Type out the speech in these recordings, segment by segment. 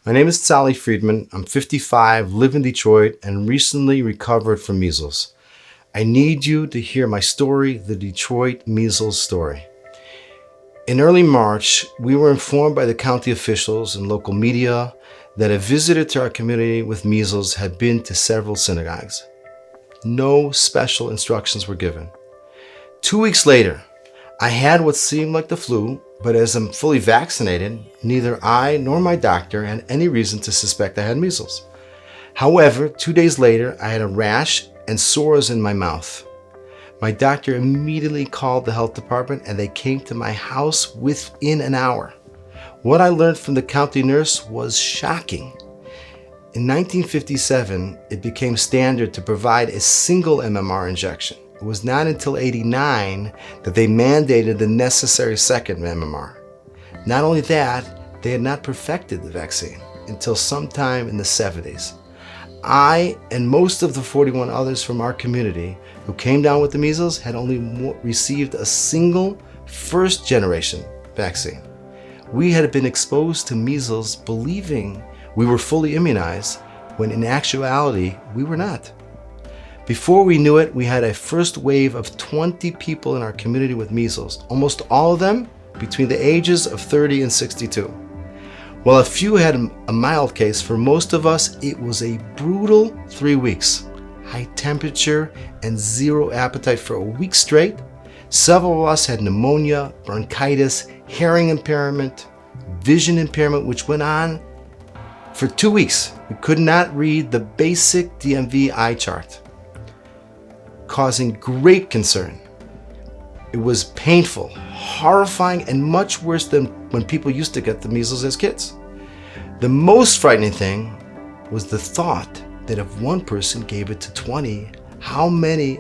My name is Tzali Freeman. I'm 55, live in Detroit, and recently recovered from measles. I need you to hear my story, the Detroit measles story. In early March, we were informed by the county officials and local media that a visitor to our community with measles had been to several synagogues. No special instructions were given. 2 weeks later, I had what seemed like the flu, but as I'm fully vaccinated, neither I nor my doctor had any reason to suspect I had measles. However, 2 days later, I had a rash and sores in my mouth. My doctor immediately called the health department and they came to my house within an hour. What I learned from the county nurse was shocking. In 1957, it became standard to provide a single MMR injection. It was not until '89 that they mandated the necessary second MMR. Not only that, they had not perfected the vaccine until sometime in the 70s. I and most of the 41 others from our community who came down with the measles had only received a single first-generation vaccine. We had been exposed to measles believing we were fully immunized, when in actuality, we were not. Before we knew it, we had a first wave of 20 people in our community with measles, almost all of them between the ages of 30 and 62. While a few had a mild case, for most of us, it was a brutal 3 weeks. High temperature and zero appetite for a week straight. Several of us had pneumonia, bronchitis, hearing impairment, vision impairment, which went on for 2 weeks. We could not read the basic DMV eye chart, causing great concern. It was painful, horrifying, and much worse than when people used to get the measles as kids. The most frightening thing was the thought that if one person gave it to 20, how many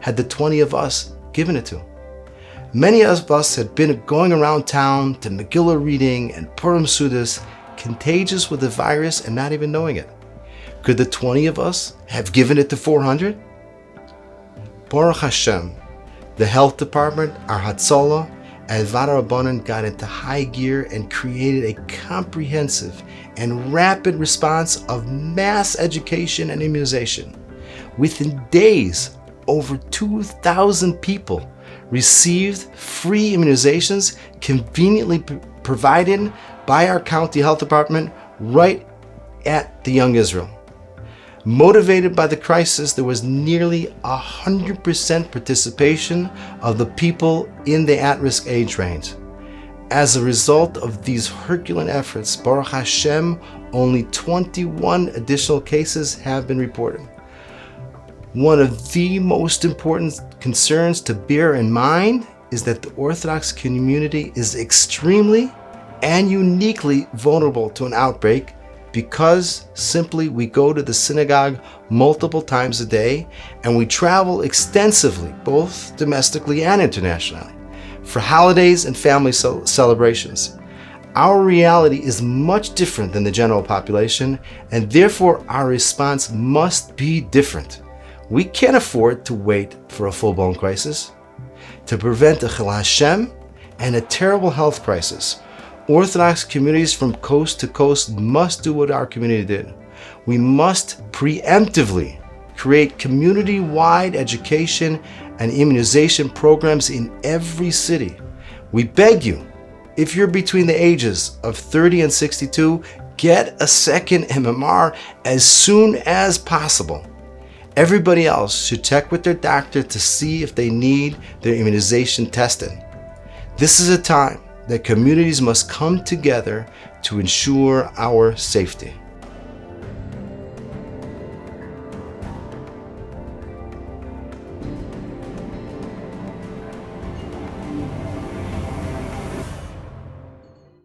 had the 20 of us given it to? Many of us had been going around town to Megillah reading and Purim Sudas, contagious with the virus and not even knowing it. Could the 20 of us have given it to 400? Baruch Hashem, the health department, our Hatzalah, and Vada Rabbanan got into high gear and created a comprehensive and rapid response of mass education and immunization. Within days, over 2,000 people received free immunizations conveniently provided by our county health department right at the Young Israel. Motivated by the crisis, there was nearly 100% participation of the people in the at-risk age range. As a result of these Herculean efforts, Baruch Hashem, only 21 additional cases have been reported. One of the most important concerns to bear in mind is that the Orthodox community is extremely and uniquely vulnerable to an outbreak because simply we go to the synagogue multiple times a day and we travel extensively, both domestically and internationally, for holidays and family celebrations. Our reality is much different than the general population, and therefore our response must be different. We can't afford to wait for a full-blown crisis. To prevent a Chilul Hashem and a terrible health crisis, Orthodox communities from coast to coast must do what our community did. We must preemptively create community-wide education and immunization programs in every city. We beg you, if you're between the ages of 30 and 62, get a second MMR as soon as possible. Everybody else should check with their doctor to see if they need their immunization tested. This is a time that communities must come together to ensure our safety.